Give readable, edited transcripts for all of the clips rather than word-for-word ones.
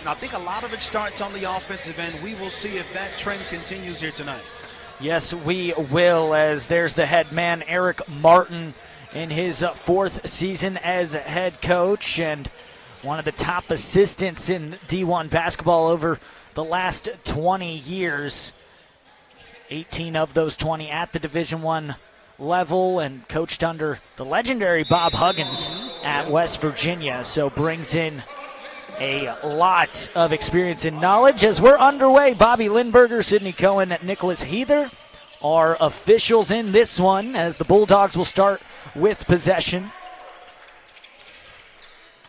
And I think a lot of it starts on the offensive end. We will see if that trend continues here tonight. Yes, we will, as there's the head man, Eric Martin, in his fourth season as head coach and one of the top assistants in D1 basketball over the last 20 years. 18 of those 20 at the Division I level, and coached under the legendary Bob Huggins at West Virginia, so brings in a lot of experience and knowledge. As we're underway, Bobby Lindberger, Sidney Cohen, Nicholas Heather are officials in this one, as the Bulldogs will start with possession.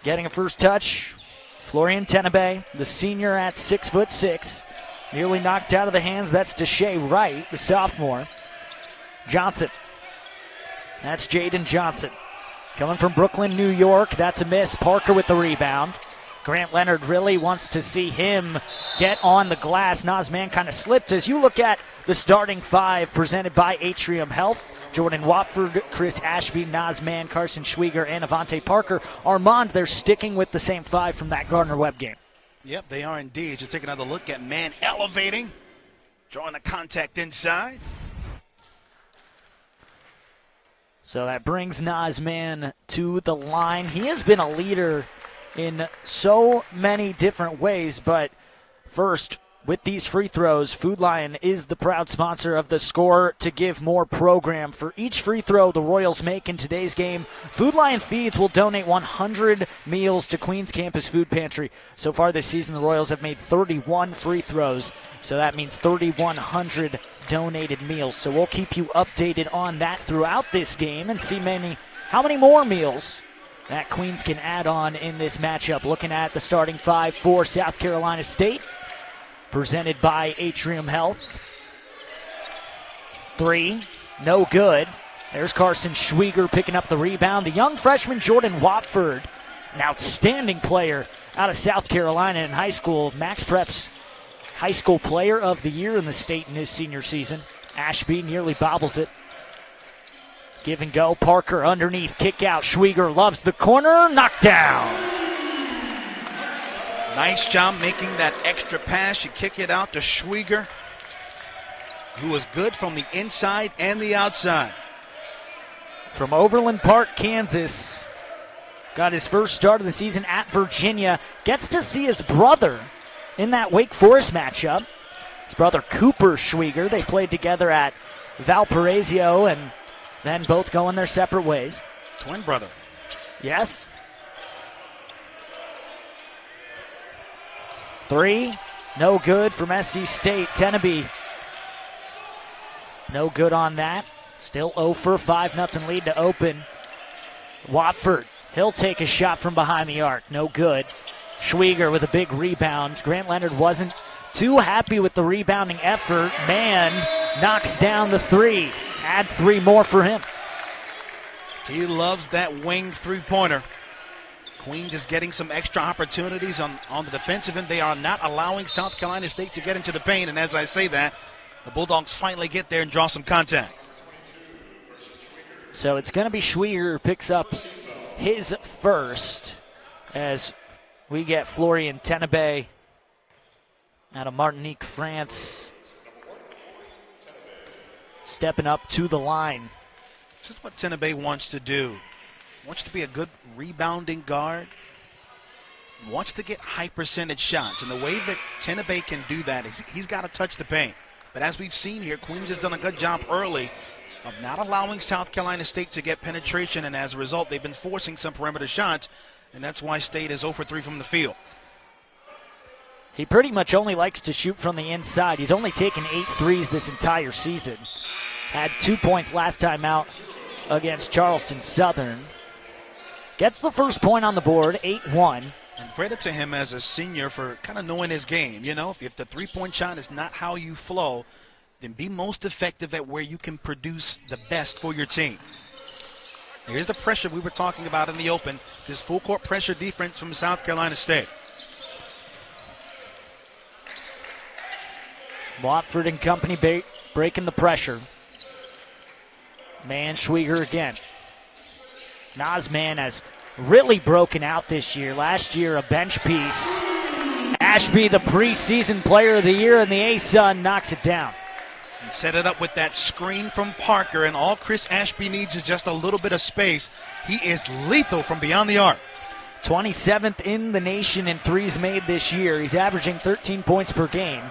Getting a first touch, Florian Tenebe, the senior at 6'6", nearly knocked out of the hands. That's Deshae Wright, the sophomore. Johnson, that's Jaden Johnson, coming from Brooklyn, New York. That's a miss. Parker with the rebound. Grant Leonard really wants to see him get on the glass. Nazman kind of slipped. As you look at the starting five presented by Atrium Health, Jordan Watford, Chris Ashby, Nazman, Carson Schwieger, and Avante Parker. Armand, they're sticking with the same five from that Gardner-Webb game. Yep, they are indeed. Just take another look at man elevating, drawing the contact inside. So that brings Nazman to the line. He has been a leader in so many different ways, but first, with these free throws, Food Lion is the proud sponsor of the Score to Give More program. For each free throw the Royals make in today's game, Food Lion Feeds will donate 100 meals to Queens Campus Food Pantry. So far this season, the Royals have made 31 free throws, so that means 3,100 donated meals. So we'll keep you updated on that throughout this game and see how many more meals that Queens can add on in this matchup. Looking at the starting five for South Carolina State, presented by Atrium Health. Three, no good. There's Carson Schwieger picking up the rebound. The young freshman Jordan Watford, an outstanding player out of South Carolina in high school. Max Prep's High School Player of the Year in the state in his senior season. Ashby nearly bobbles it. Give and go. Parker underneath. Kick out. Schwieger loves the corner. Knockdown. Nice job making that extra pass. You kick it out to Schwieger, who was good from the inside and the outside. From Overland Park, Kansas. Got his first start of the season at Virginia. Gets to see his brother in that Wake Forest matchup. His brother Cooper Schwieger. They played together at Valparaiso and then both going their separate ways. Twin brother. Yes. Three, no good from SC State. Tenebe, no good on that. Still 0 for 5, nothing lead to open. Watford, he'll take a shot from behind the arc. No good. Schwieger with a big rebound. Grant Leonard wasn't too happy with the rebounding effort. Man knocks down the three. Add 3 more for him. He loves that wing three-pointer. Queens is getting some extra opportunities on the defensive end. They are not allowing South Carolina State to get into the paint, and as I say that, the Bulldogs finally get there and draw some contact. So it's going to be Schwieger who picks up his first as we get Florian Tenebe out of Martinique, France, stepping up to the line. Just what Tenebe wants to do. Wants to be a good rebounding guard. Wants to get high percentage shots. And the way that Tenebe can do that is he's got to touch the paint. But as we've seen here, Queens has done a good job early of not allowing South Carolina State to get penetration. And as a result, they've been forcing some perimeter shots. And that's why State is 0 for 3 from the field. He pretty much only likes to shoot from the inside. He's only taken 8 threes this entire season. Had 2 points last time out against Charleston Southern. Gets the first point on the board, 8-1. And credit to him as a senior for kind of knowing his game. You know, if the three-point shot is not how you flow, then be most effective at where you can produce the best for your team. Here's the pressure we were talking about in the open. This full-court pressure defense from South Carolina State. Watford and company breaking the pressure. Man, Schwieger again. Nazman has really broken out this year. Last year, a bench piece Ashby, the preseason player of the year, and the A-Sun knocks it down. And set it up with that screen from Parker, and all Chris Ashby needs is just a little bit of space. He is lethal from beyond the arc. 27th in the nation in threes made this year. He's averaging 13 points per game.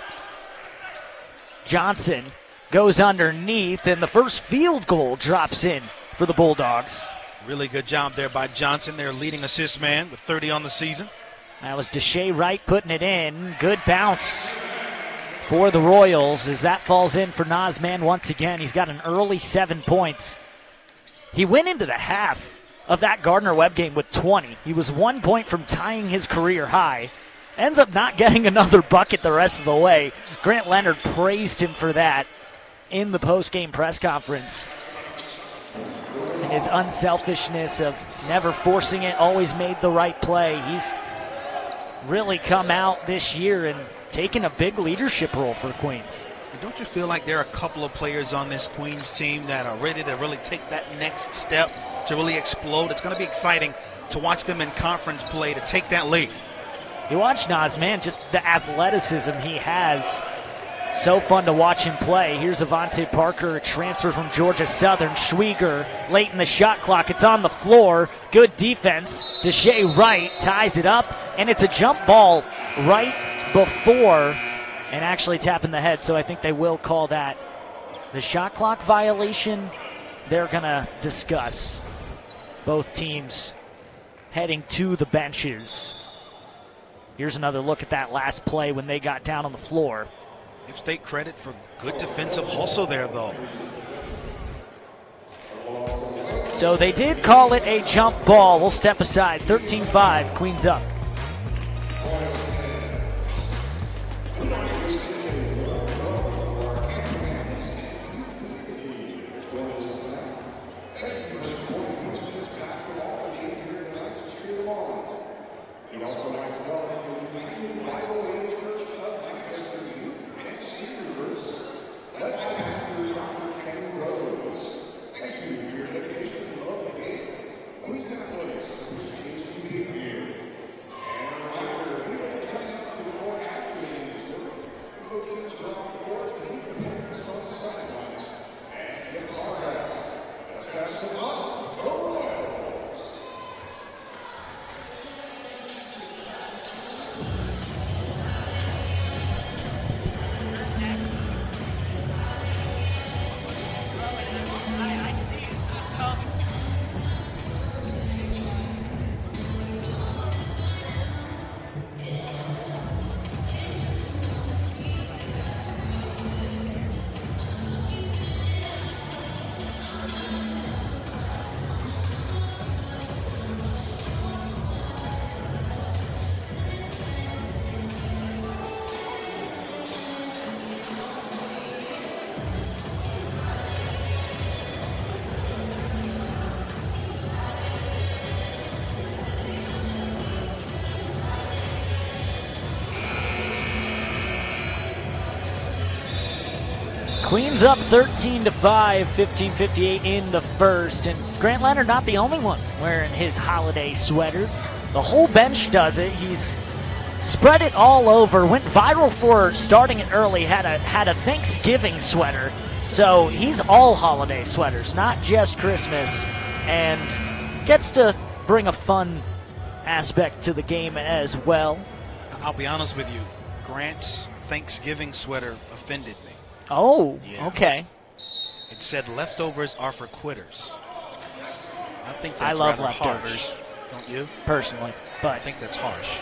Johnson goes underneath, and the first field goal drops in for the Bulldogs. Really good job there by Johnson, their leading assist man with 30 on the season. That was Deshae Wright putting it in. Good bounce for the Royals as that falls in for Nazman once again. He's got an early 7 points. He went into the half of that Gardner-Webb game with 20. He was 1 point from tying his career high. Ends up not getting another bucket the rest of the way. Grant Leonard praised him for that in the post-game press conference. His unselfishness of never forcing it, always made the right play. He's really come out this year and taken a big leadership role for Queens. Don't you feel like there are a couple of players on this Queens team that are ready to really take that next step to really explode? It's going to be exciting to watch them in conference play to take that lead. You watch Nazman, just the athleticism he has. So fun to watch him play. Here's Avante Parker, a transfer from Georgia Southern. Schwieger late in the shot clock. It's on the floor. Good defense. Deshae Wright ties it up, and it's a jump ball right before and actually tapping the head, so I think they will call that the shot clock violation. They're going to discuss. Both teams heading to the benches. Here's another look at that last play when they got down on the floor. Give State credit for good defensive hustle there, though. So they did call it a jump ball. We'll step aside. 13-5, Queens up. Queens up 13-5, 15:58 in the first. And Grant Leonard not the only one wearing his holiday sweater. The whole bench does it. He's spread it all over. Went viral for starting it early. Had a Thanksgiving sweater. So he's all holiday sweaters, not just Christmas. And gets to bring a fun aspect to the game as well. I'll be honest with you. Grant's Thanksgiving sweater offended me. Oh, yeah. Okay. It said leftovers are for quitters. I think that's I love rather leftovers. harsh, don't you? Personally. I But think that's harsh.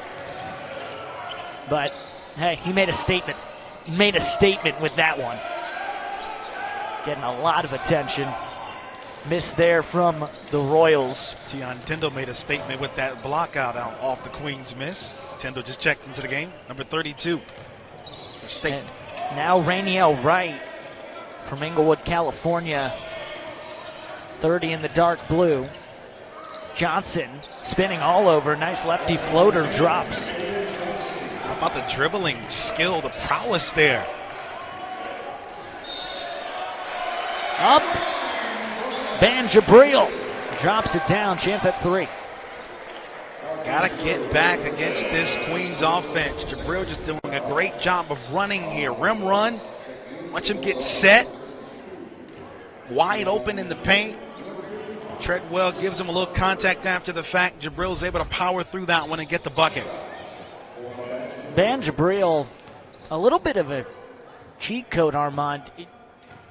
hey, he made a statement. He made a statement with that one. Getting a lot of attention. Miss there from the Royals. Tion Tindall made a statement with that block out off the Queens miss. Tindall just checked into the game. Number 32 for State. And now Rainiel Wright from Inglewood, California. 30 in the dark blue. Johnson spinning all over. Nice lefty floater drops. How about the dribbling skill, the prowess there? Up. Ban Jabril drops it down. Chance at three. Got to get back against this Queens offense. Jabril just doing a great job of running here. Rim run. Watch him get set. Wide open in the paint. Treadwell gives him a little contact after the fact. Jabril is able to power through that one and get the bucket. Ban Jabril, a little bit of a cheat code, Armand.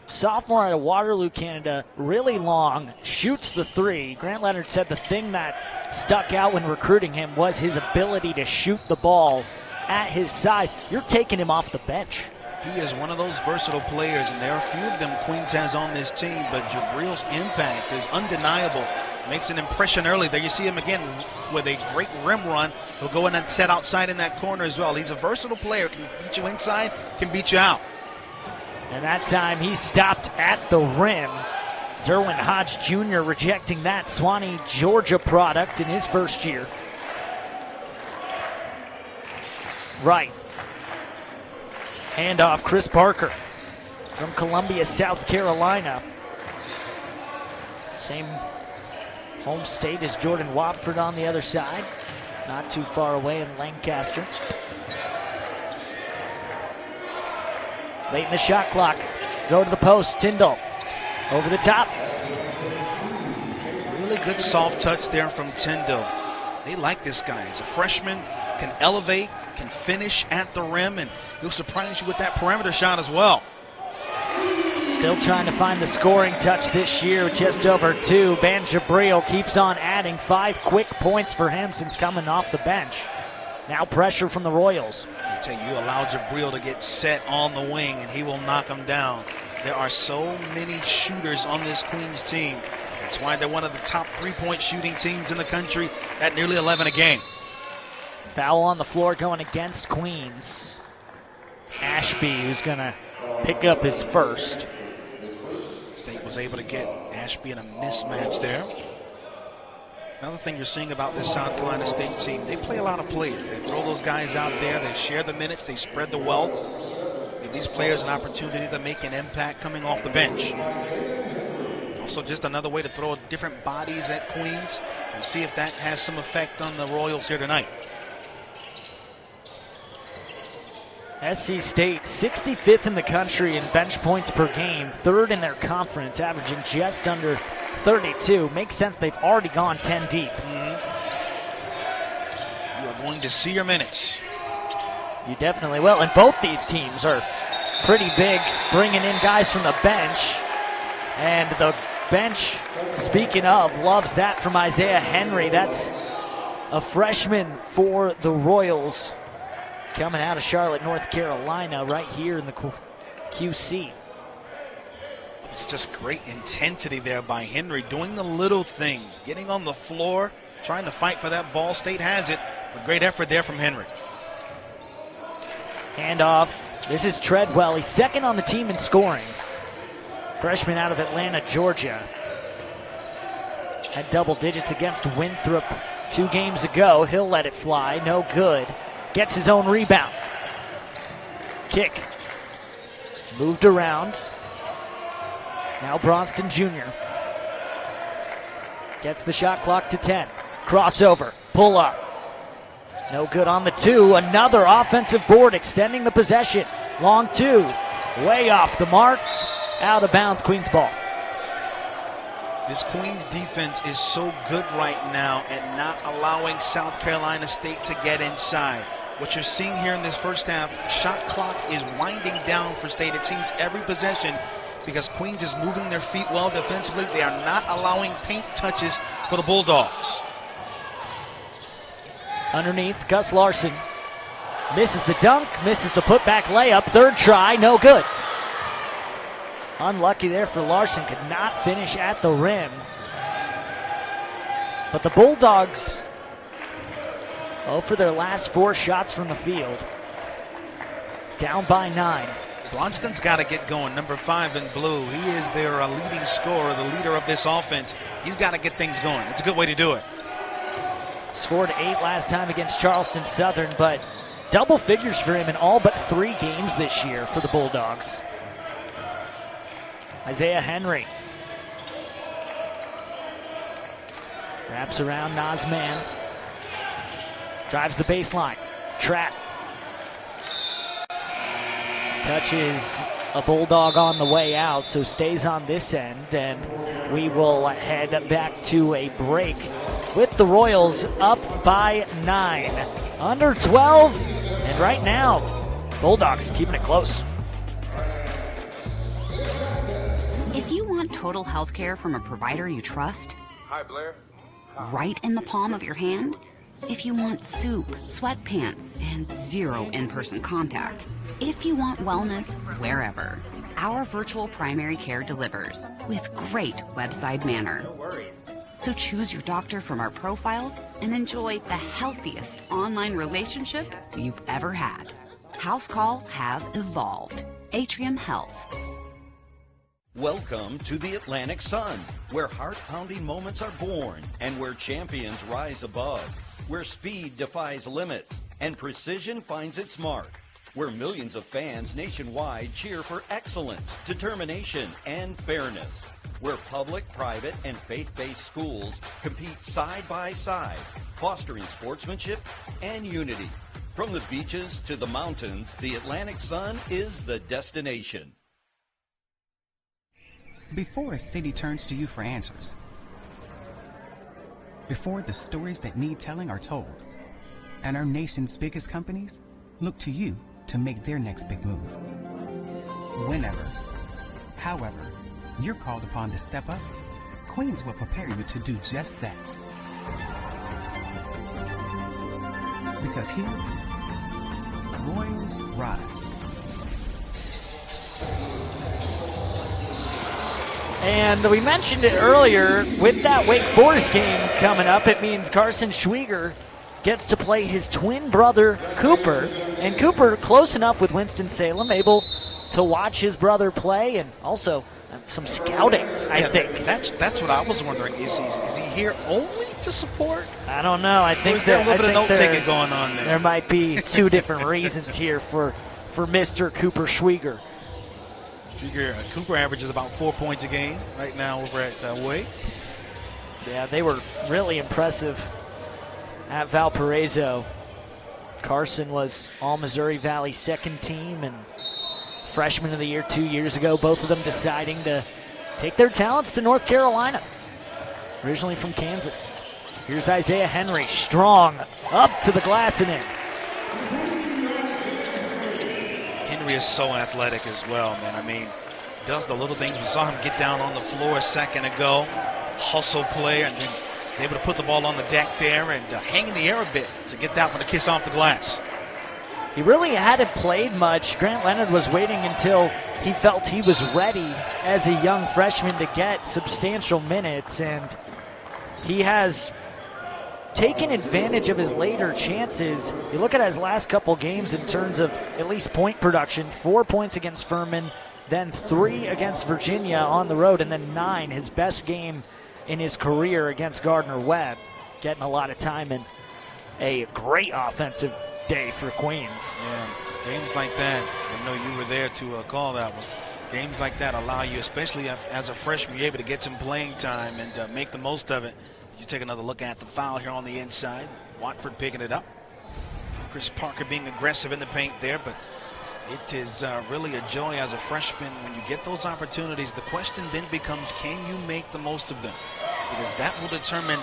Sophomore out of Waterloo, Canada, really long, shoots the three. Grant Leonard said the thing that stuck out when recruiting him was his ability to shoot the ball at his size. You're taking him off the bench. He is one of those versatile players, and there are a few of them Queens has on this team, but Jabril's impact is undeniable. Makes an impression early. There you see him again with a great rim run. He'll go in and set outside in that corner as well. He's a versatile player. Can beat you inside, can beat you out. And that time he stopped at the rim. Derwin Hodge Jr. rejecting that Suwanee, Georgia product in his first year. Right. Handoff, Chris Parker from Columbia, South Carolina. Same home state as Jordan Watford on the other side. Not too far away in Lancaster. Late in the shot clock. Go to the post. Tyndall over the top. Really good soft touch there from Tyndall. They like this guy. He's a freshman, can elevate, can finish at the rim, and he'll surprise you with that perimeter shot as well. Still trying to find the scoring touch this year, just over 2. Ban Jabril keeps on adding 5 quick points for him since coming off the bench. Now pressure from the Royals. I tell you, allow Jabril to get set on the wing, and he will knock him down. There are so many shooters on this Queens team. That's why they're one of the top 3-point shooting teams in the country at nearly 11 a game. Foul on the floor going against Queens. Ashby, who's going to pick up his first. State was able to get Ashby in a mismatch there. Another thing you're seeing about this South Carolina State team, they play a lot of players. They throw those guys out there, they share the minutes, they spread the wealth. Give these players an opportunity to make an impact coming off the bench. Also just another way to throw different bodies at Queens. We'll see if that has some effect on the Royals here tonight. SC State, 65th in the country in bench points per game, 3rd in their conference, averaging just under 32. Makes sense they've already gone 10 deep. You are going to see your minutes. You definitely will. And both these teams are pretty big, bringing in guys from the bench. And the bench, speaking of, loves that from Isaiah Henry. That's a freshman for the Royals, coming out of Charlotte, North Carolina, right here in the QC. It's just great intensity there by Henry, doing the little things, getting on the floor, trying to fight for that ball. State has it, but great effort there from Henry. Handoff. This is Treadwell. He's second on the team in scoring. Freshman out of Atlanta, Georgia. Had double digits against Winthrop 2 games ago. He'll let it fly. No good. Gets his own rebound. Kick. Moved around. Now Bronston Jr. Gets the shot clock to 10. Crossover. Pull up. No good on the 2. Another offensive board extending the possession. Long 2. Way off the mark. Out of bounds, Queens ball. This Queens defense is so good right now at not allowing South Carolina State to get inside. What you're seeing here in this first half, shot clock is winding down for State. It seems every possession, because Queens is moving their feet well defensively. They are not allowing paint touches for the Bulldogs. Underneath, Gus Larson misses the dunk, misses the putback layup. 3rd try, no good. Unlucky there for Larson, could not finish at the rim. But the Bulldogs, for their last 4 shots from the field. Down by 9. Bronston's got to get going, number 5 in blue. He is their leading scorer, the leader of this offense. He's got to get things going. It's a good way to do it. Scored 8 last time against Charleston Southern, but double figures for him in all but 3 games this year for the Bulldogs. Isaiah Henry. Wraps around Nazman. Drives the baseline. Trap. Touches a Bulldog on the way out, so stays on this end, and we will head back to a break with the Royals up by 9. Under 12, and right now, Bulldogs keeping it close. If you want total health care from a provider you trust, Hi, Blair. right in the palm of your hand, if you want soup, sweatpants, and 0 in-person contact, if you want wellness wherever, our virtual primary care delivers with great website manner. So choose your doctor from our profiles and enjoy the healthiest online relationship you've ever had. House calls have evolved. Atrium Health. Welcome to the Atlantic Sun, where heart-pounding moments are born and where champions rise above, where speed defies limits and precision finds its mark, where millions of fans nationwide cheer for excellence, determination, and fairness, where public, private, and faith-based schools compete side by side, fostering sportsmanship and unity. From the beaches to the mountains, the Atlantic Sun is the destination. Before a city turns to you for answers, before the stories that need telling are told, and our nation's biggest companies look to you to make their next big move. Whenever, however, you're called upon to step up, Queens will prepare you to do just that. Because here, Royals rise. And we mentioned it earlier, with that Wake Forest game coming up, it means Carson Schwieger gets to play his twin brother, Cooper. And Cooper, close enough with Winston-Salem, able to watch his brother play, and also some scouting, I think. That's what I was wondering. Is he here only to support? I don't know. I think or is there a little bit of note-taking going on there? There might be two different reasons here for Mr. Cooper Schwieger. Cooper averages about 4 points a game right now over at Wake. Yeah, they were really impressive at Valparaiso. Carson was All-Missouri Valley second team and freshman of the year 2 years ago. Both of them deciding to take their talents to North Carolina, originally from Kansas. Here's Isaiah Henry, strong, up to the glass and in. Henry is so athletic as well, man. I mean, does the little things. We saw him get down on the floor a second ago, hustle player, and then he's able to put the ball on the deck there and hang in the air a bit to get that one to kiss off the glass. He really hadn't played much. Grant Leonard was waiting until he felt he was ready as a young freshman to get substantial minutes, and he has taken advantage of his later chances. You look at his last couple games in terms of at least point production: 4 points against Furman, then 3 against Virginia on the road, and then 9, his best game in his career against Gardner-Webb. Getting a lot of time and a great offensive day for Queens. Yeah, games like that, I know you were there to call that one. Games like that allow you, especially as a freshman, you're able to get some playing time and make the most of it. You take another look at the foul here on the inside. Watford picking it up. Chris Parker being aggressive in the paint there, but it is really a joy as a freshman when you get those opportunities. The question then becomes, can you make the most of them? Because that will determine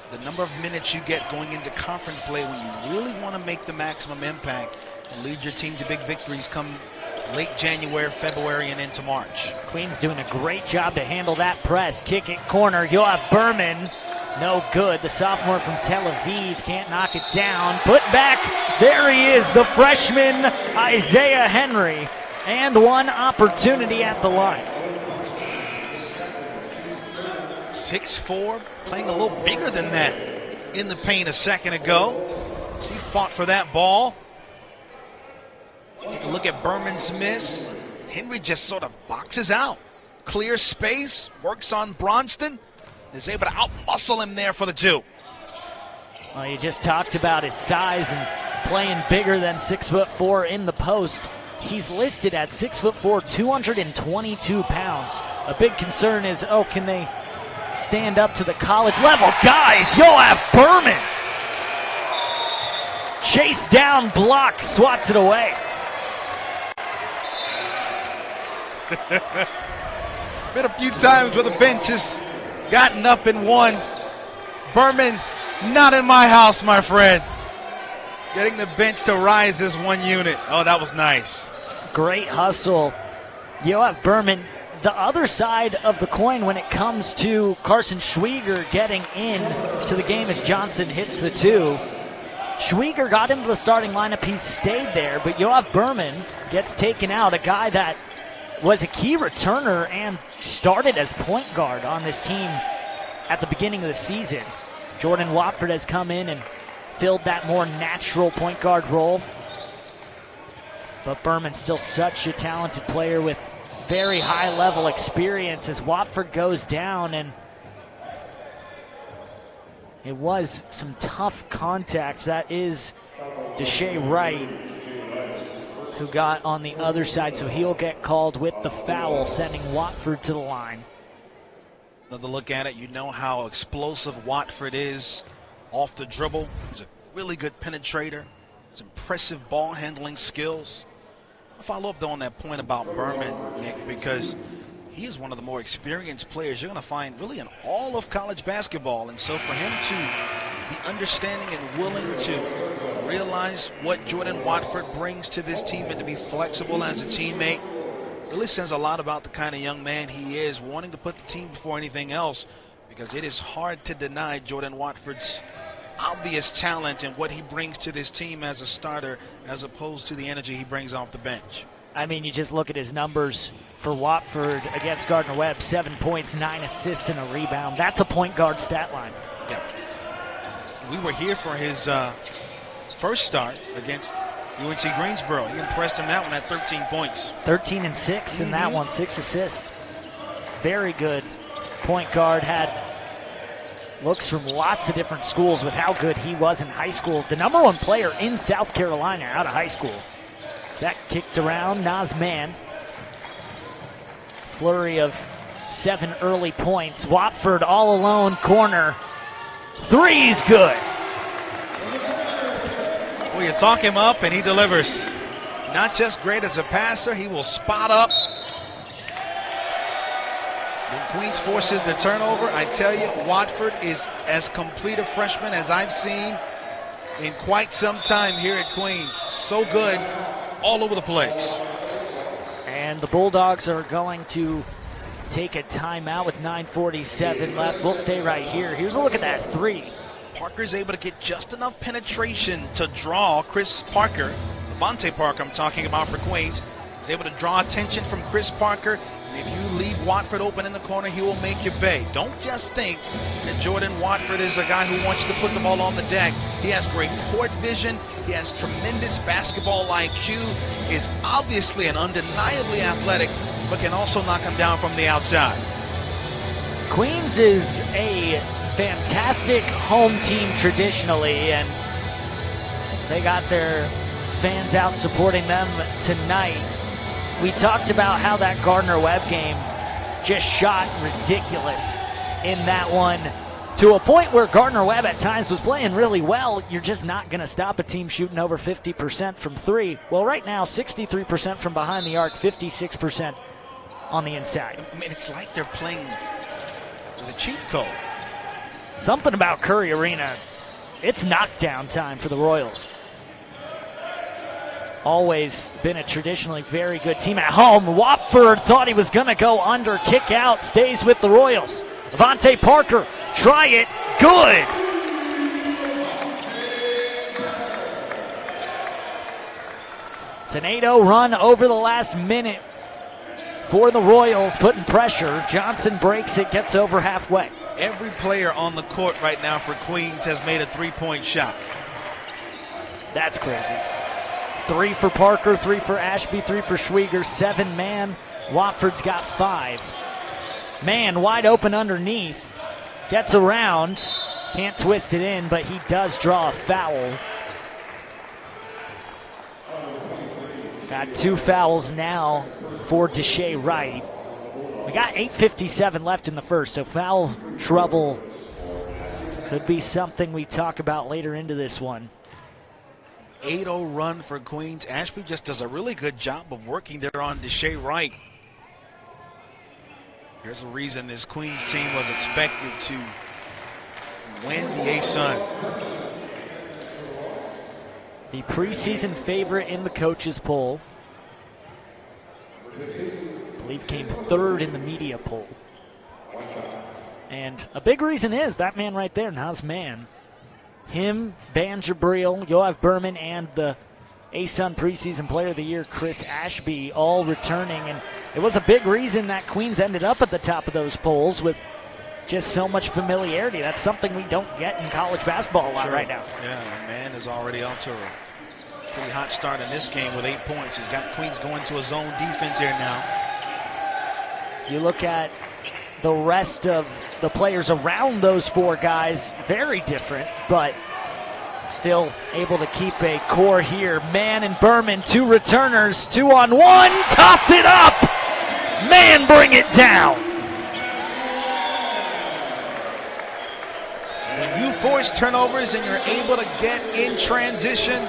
the number of minutes you get going into conference play when you really want to make the maximum impact and lead your team to big victories come late January, February, and into March. Queens doing a great job to handle that press. Kick it corner. You'll have Berman. No good. The sophomore from Tel Aviv can't knock it down. Put back. There he is, the freshman Isaiah Henry. And one opportunity at the line. 6'4", playing a little bigger than that in the paint a second ago. He fought for that ball. Take a look at Berman's miss. Henry just sort of boxes out. Clear space, works on Bronston. Is able to out-muscle him there for the 2. Well, you just talked about his size and playing bigger than 6'4" in the post. He's listed at 6'4", 222 pounds. A big concern is, can they stand up to the college level? Guys, you'll have Berman. Chase down, block, swats it away. Been a few times where the bench has gotten up and won. Berman, not in my house, my friend. Getting the bench to rise as one unit. Oh, that was nice. Great hustle. Yoav Berman, the other side of the coin when it comes to Carson Schwieger getting in to the game as Johnson hits the 2. Schwieger got into the starting lineup. He stayed there, but Yoav Berman gets taken out, a guy that was a key returner and started as point guard on this team at the beginning of the season. Jordan Watford has come in and filled that more natural point guard role. But Berman's still such a talented player with very high level experience as Watford goes down, and it was some tough contact. That is Deshae Wright who got on the other side, so he'll get called with the foul, sending Watford to the line. Another look at it, you know how explosive Watford is off the dribble. He's a really good penetrator. It's impressive ball handling skills. I'll follow up though on that point about Berman, Nick, because he is one of the more experienced players you're going to find really in all of college basketball. And so for him to be understanding and willing to realize what Jordan Watford brings to this team and to be flexible as a teammate really says a lot about the kind of young man he is, wanting to put the team before anything else, because it is hard to deny Jordan Watford's obvious talent and what he brings to this team as a starter as opposed to the energy he brings off the bench. I mean, you just look at his numbers for Watford against Gardner-Webb, 7 points, 9 assists, and a rebound. That's a point guard stat line. Yeah. We were here for his first start against UNC Greensboro. He impressed in that one at 13 points. 13 and 6 in that one, 6 assists. Very good point guard. Had looks from lots of different schools with how good he was in high school. The number 1 player in South Carolina out of high school. That kicked around, Naz Mann. Flurry of 7 early points. Watford all alone, corner. Three's good. Well, you talk him up and he delivers. Not just great as a passer, he will spot up. Then Queens forces the turnover. I tell you, Watford is as complete a freshman as I've seen in quite some time here at Queens. So good all over the place. And the Bulldogs are going to take a timeout with 9:47 left. We'll stay right here. Here's a look at that 3. Parker's able to get just enough penetration to draw Chris Parker. Devontae Parker I'm talking about for Queens. He's able to draw attention from Chris Parker. And if you leave Watford open in the corner, he will make you pay. Don't just think that Jordan Watford is a guy who wants to put the ball on the deck. He has great court vision. He has tremendous basketball IQ. Is obviously and undeniably athletic, but can also knock him down from the outside. Queens is a fantastic home team traditionally, and they got their fans out supporting them tonight. We talked about how that Gardner-Webb game just shot ridiculous in that one, to a point where Gardner-Webb at times was playing really well. You're just not going to stop a team shooting over 50% from 3. Well, right now, 63% from behind the arc, 56% on the inside. I mean, it's like they're playing with a cheat code. Something about Curry Arena, it's knockdown time for the Royals. Always been a traditionally very good team at home. Watford thought he was going to go under, kick out, stays with the Royals. Devontae Parker, try it, good. It's an 8-0 run over the last minute for the Royals, putting pressure. Johnson breaks it, gets over halfway. Every player on the court right now for Queens has made a 3-point shot. That's crazy. 3 for Parker, 3 for Ashby, 3 for Schwieger, 7-man. Watford's got 5. Man wide open underneath. Gets around. Can't twist it in, but he does draw a foul. Got 2 fouls now for Deshae Wright. We got 8:57 left in the first, so foul trouble could be something we talk about later into this one. 8-0 run for Queens. Ashby just does a really good job of working there on Deshae Wright. There's a reason this Queens team was expected to win the ASUN. The preseason favorite in the coaches poll. I believe came third in the media poll. And a big reason is that man right there, Naz Mann. Him, Ban Jabril, Yoav Berman, and the ASUN preseason player of the year, Chris Ashby, all returning. And it was a big reason that Queens ended up at the top of those polls with just so much familiarity. That's something we don't get in college basketball a lot right now. Yeah, and Mann is already off to a pretty hot start in this game with 8 points. He's got Queens going to a zone defense here now. You look at the rest of the players around those four guys, very different, but still able to keep a core here. Mann and Berman, two returners, 2-on-1, toss it up! Mann, bring it down! When you force turnovers and you're able to get in transition,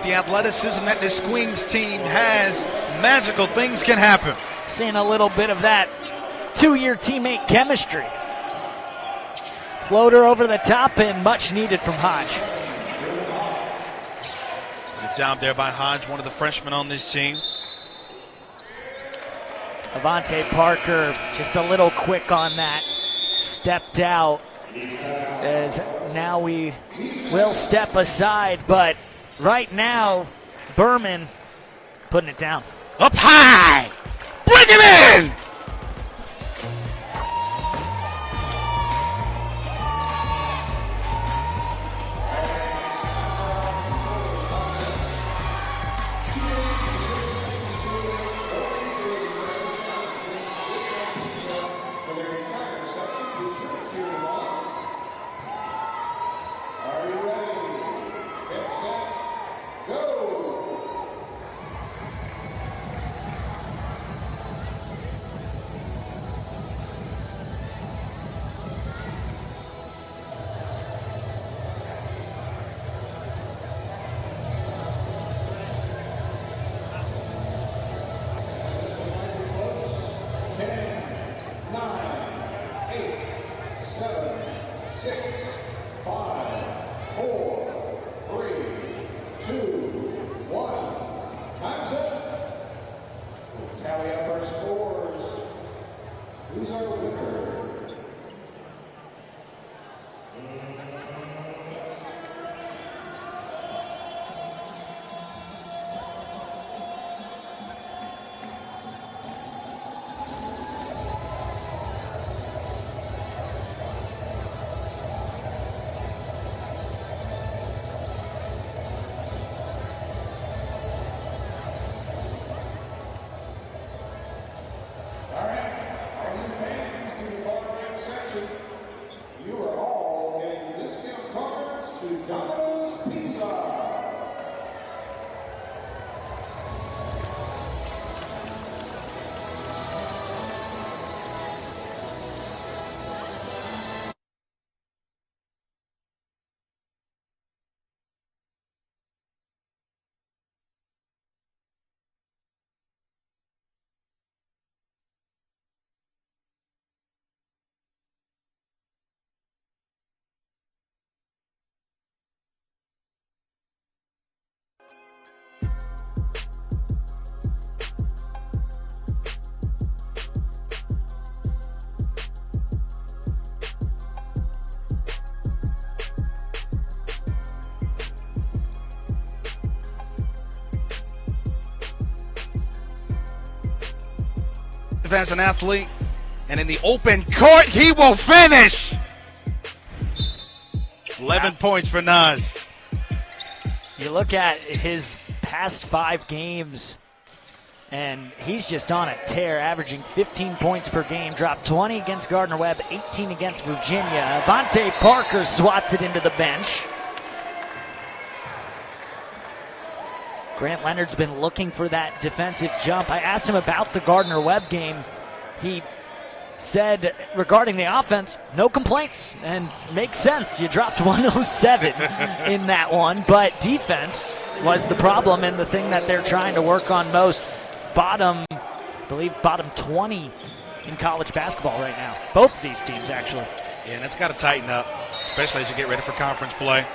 the athleticism that this Queens team has, magical things can happen. Seeing a little bit of that two-year teammate chemistry. Floater over the top and much needed from Hodge. Good job there by Hodge, one of the freshmen on this team. Avante Parker just a little quick on that. Stepped out. As now we will step aside, but right now Berman putting it down. Up high! Bring him in! As an athlete, and in the open court, he will finish. 11 points for Naz. You look at his past 5 games, and he's just on a tear, averaging 15 points per game, dropped 20 against Gardner-Webb, 18 against Virginia. Avante Parker swats it into the bench. Grant Leonard's been looking for that defensive jump. I asked him about the Gardner-Webb game. He said regarding the offense, no complaints, and makes sense. You dropped 107 in that one, but defense was the problem and the thing that they're trying to work on most. I believe bottom 20 in college basketball right now. Both of these teams, actually. Yeah, and that's got to tighten up, especially as you get ready for conference play.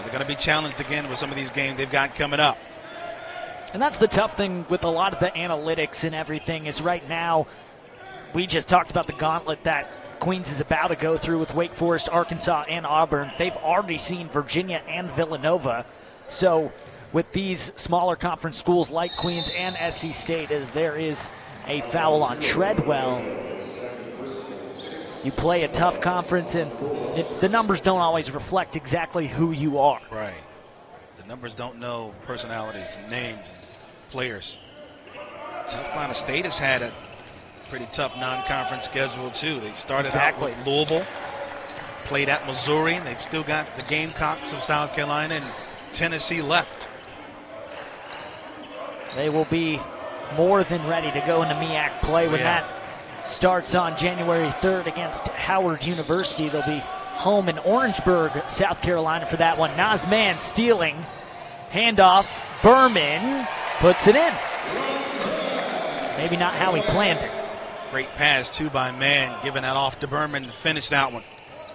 They're going to be challenged again with some of these games they've got coming up. And that's the tough thing with a lot of the analytics and everything is right now, we just talked about the gauntlet that Queens is about to go through with Wake Forest, Arkansas, and Auburn. They've already seen Virginia and Villanova. So with these smaller conference schools like Queens and SC State, as there is a foul on Treadwell, you play a tough conference, and the numbers don't always reflect exactly who you are. Right. The numbers don't know personalities and names and players. South Carolina State has had a pretty tough non-conference schedule too. They started out with Louisville, played at Missouri, and they've still got the Gamecocks of South Carolina and Tennessee left. They will be more than ready to go into MEAC play when that starts on January 3rd against Howard University. They'll be home in Orangeburg, South Carolina for that one. Nazman stealing, handoff, Berman puts it in. Maybe not how he planned it. Great pass, too, by Mann, giving that off to Berman to finish that one.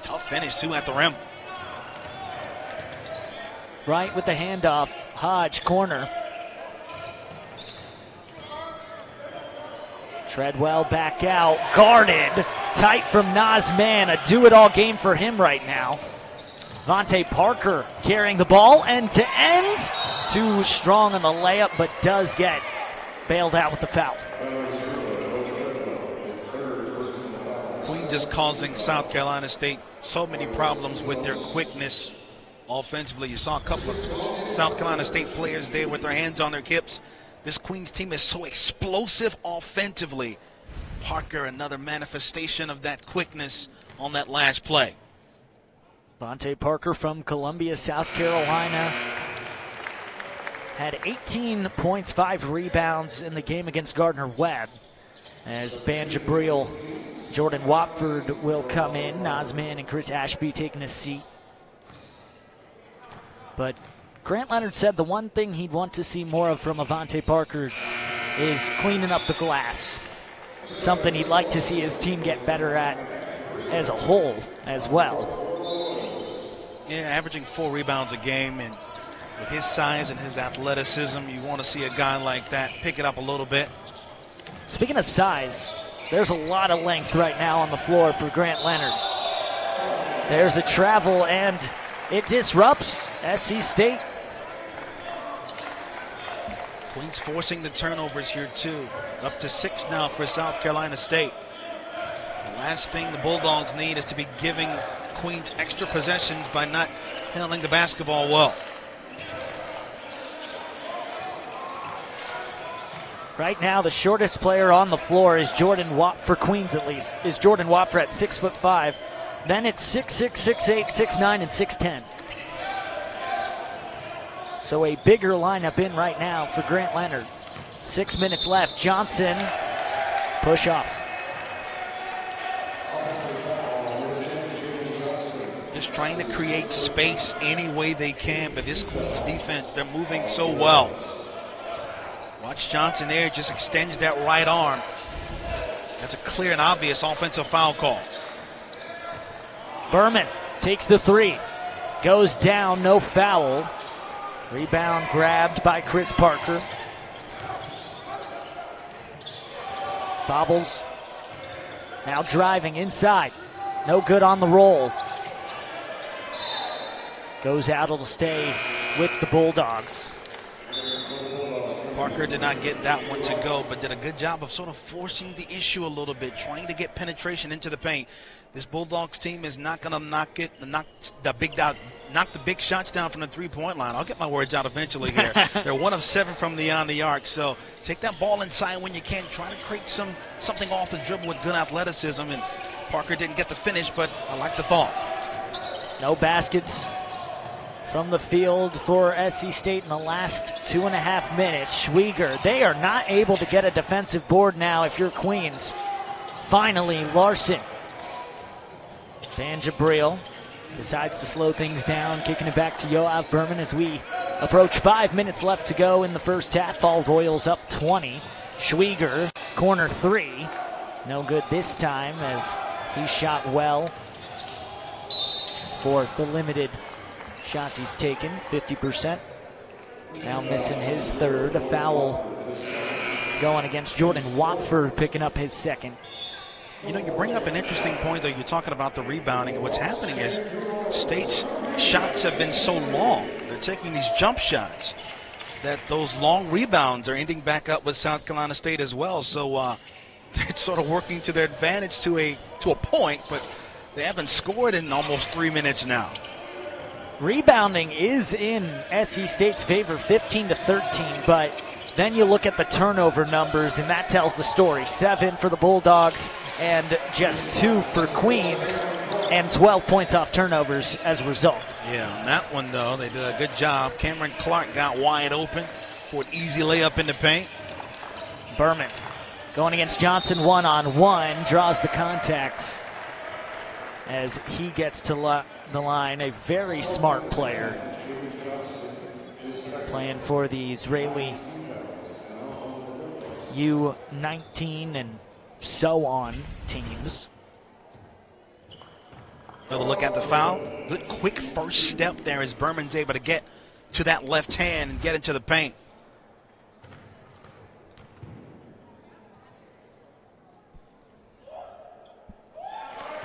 Tough finish, too, at the rim. Right with the handoff, Hodge, corner. Treadwell back out, guarded, tight from Nazman. A do-it-all game for him right now. Vontae Parker carrying the ball end to end. Too strong on the layup, but does get bailed out with the foul. Queens is causing South Carolina State so many problems with their quickness offensively. You saw a couple of South Carolina State players there with their hands on their hips. This Queens team is so explosive offensively. Parker, another manifestation of that quickness on that last play. Vontae Parker from Columbia, South Carolina, had 18 points, 5 rebounds in the game against Gardner-Webb. As Ban Jabril, Jordan Watford will come in. Nazman and Chris Ashby taking a seat. But Grant Leonard said the one thing he'd want to see more of from Vontae Parker is cleaning up the glass. Something he'd like to see his team get better at as a whole as well. Yeah, averaging 4 rebounds a game, and with his size and his athleticism, you want to see a guy like that pick it up a little bit. Speaking of size, there's a lot of length right now on the floor for Grant Leonard. There's a travel, and it disrupts SC State. Queens forcing the turnovers here too. Up to 6 now for South Carolina State. The last thing the Bulldogs need is to be giving Queens extra possessions by not handling the basketball well. Right now, the shortest player on the floor is Jordan Watt, for Queens at least, is Jordan Watford at 6'5". Then it's 6'6", 6'8", 6'9", and 6'10". So a bigger lineup in right now for Grant Leonard. 6 minutes left. Johnson, push off. Just trying to create space any way they can, but this Queens defense, they're moving so well. Watch Johnson there, just extends that right arm. That's a clear and obvious offensive foul call. Berman takes the 3. Goes down, no foul. Rebound grabbed by Chris Parker. Bobbles. Now driving inside. No good on the roll. Goes out, it'll stay with the Bulldogs. Parker did not get that one to go, but did a good job of sort of forcing the issue a little bit, trying to get penetration into the paint. This Bulldogs team is not going to knock the big shots down from the three-point line. I'll get my words out eventually here. They're 1 of 7 from beyond the arc, so take that ball inside when you can. Try to create something off the dribble with good athleticism, and Parker didn't get the finish, but I like the thought. No baskets from the field for SC State in the last 2.5 minutes. Schwieger, they are not able to get a defensive board now if you're Queens. Finally, Larson. Van Jabril decides to slow things down, kicking it back to Yoav Berman as we approach 5 minutes left to go in the first half. All Royals up 20. Schwieger, corner three. No good this time as he shot well for the limited shots he's taken, 50%. Now missing his third. A foul going against Jordan Watford, picking up his second. You know, you bring up an interesting point, though. You're talking about the rebounding, and what's happening is State's shots have been so long. They're taking these jump shots that those long rebounds are ending back up with South Carolina State as well. So it's sort of working to their advantage to a point, but they haven't scored in almost 3 minutes now. Rebounding is in SC State's favor, 15-13, but then you look at the turnover numbers, and that tells the story. 7 for the Bulldogs and just 2 for Queens, and 12 points off turnovers as a result. Yeah, on that one, though, they did a good job. Cameron Clark got wide open for an easy layup in the paint. Berman going against Johnson one-on-one, draws the contact as he gets to the line. A very smart player playing for the Israeli U19 and so on teams. Another look at the foul. Good quick first step there as Berman's able to get to that left hand and get into the paint.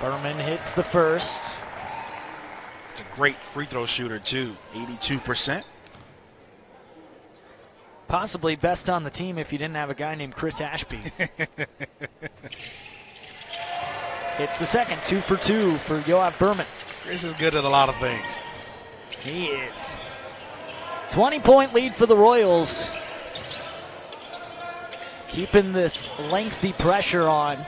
Berman hits the first. It's a great free throw shooter, too. 82%. Possibly best on the team if you didn't have a guy named Chris Ashby. It's the second, 2 for 2 for Yoav Berman. Chris is good at a lot of things. He is. 20-point lead for the Royals. Keeping this lengthy pressure on.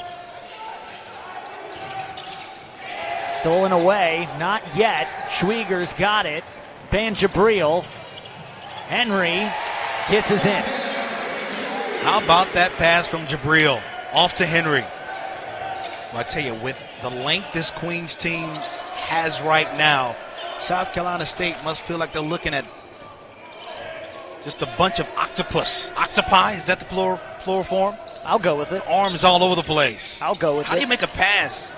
Stolen away, not yet. Schwieger's got it. Van Jabril. Henry kisses in. How about that pass from Jabril off to Henry? Well, I tell you, with the length this Queens team has right now, South Carolina State must feel like they're looking at just a bunch of octopus. Octopi, is that the plural form? I'll go with it. Arms all over the place. I'll go with it. How do you make a pass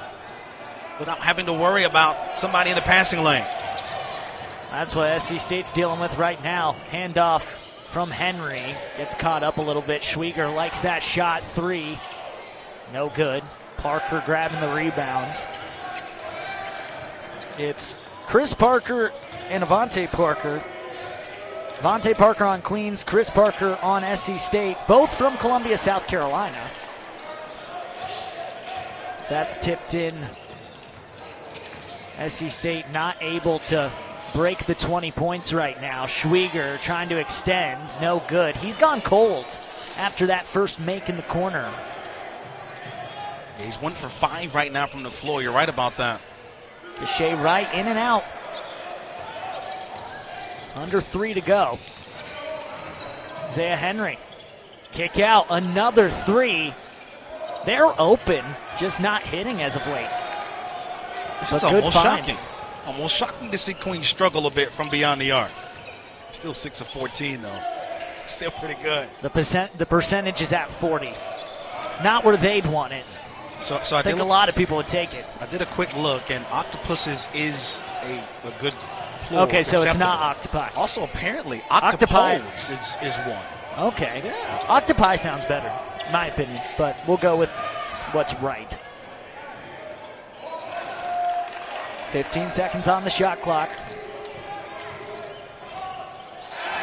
without having to worry about somebody in the passing lane? That's what SC State's dealing with right now. Handoff from Henry. Gets caught up a little bit. Schwieger likes that shot. 3. No good. Parker grabbing the rebound. It's Chris Parker and Avante Parker. Avante Parker on Queens, Chris Parker on SC State, both from Columbia, South Carolina. So that's tipped in. SC State not able to break the 20 points right now. Schwieger trying to extend, no good. He's gone cold after that first make in the corner. Yeah, he's 1 for 5 right now from the floor. You're right about that. Deshae Wright in and out. Under 3 to go. Isaiah Henry. Kick out. Another 3. They're open, just not hitting as of late. This But is good almost finds. shocking. Almost shocking to see Queens struggle a bit from beyond the arc. Still 6 of 14, though. Still pretty good. The percentage is at 40. Not where they'd want it. So I think a lot of people would take it. I did a quick look, and octopuses is a good plural. Okay, so it's acceptable. not octopi. Also, apparently, Octopi. octopose is one. Okay. Yeah. Octopi sounds better, in my opinion, but we'll go with what's right. 15 seconds on the shot clock.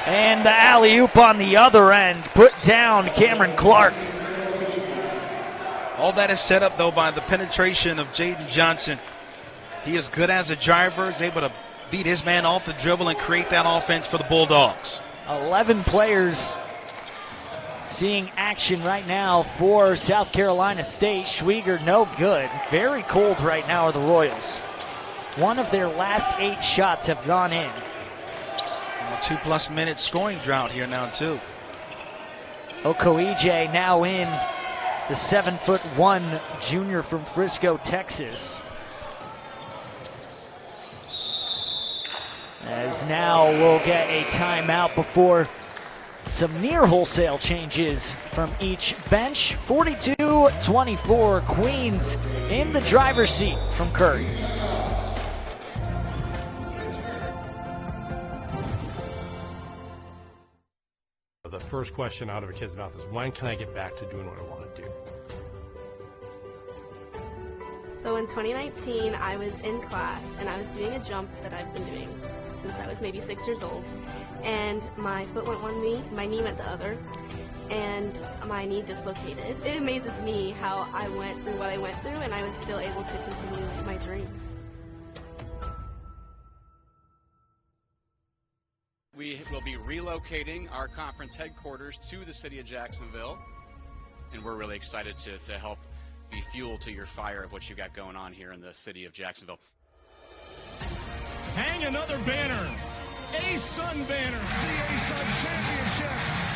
And the alley-oop on the other end. Put down Cameron Clark. All that is set up, though, by the penetration of Jaden Johnson. He is good as a driver. He's able to beat his man off the dribble and create that offense for the Bulldogs. 11 players seeing action right now for South Carolina State. Schwieger, no good. Very cold right now are the Royals. One of their last 8 shots have gone in. A 2+ minute scoring drought here now, too. Okoije now in the 7'1" junior from Frisco, Texas. As now we'll get a timeout before some near wholesale changes from each bench. 42-24, Queens in the driver's seat from Curry. The first question out of a kid's mouth is, when can I get back to doing what I want to do? So in 2019, I was in class and I was doing a jump that I've been doing since I was maybe 6 years old. And my foot went one knee, my knee went the other, and my knee dislocated. It amazes me how I went through what I went through and I was still able to continue my dreams. We will be relocating our conference headquarters to the city of Jacksonville, and we're really excited to help be fuel to your fire of what you got going on here in the city of Jacksonville. Hang another banner. A-Sun banners, the A-Sun Championship,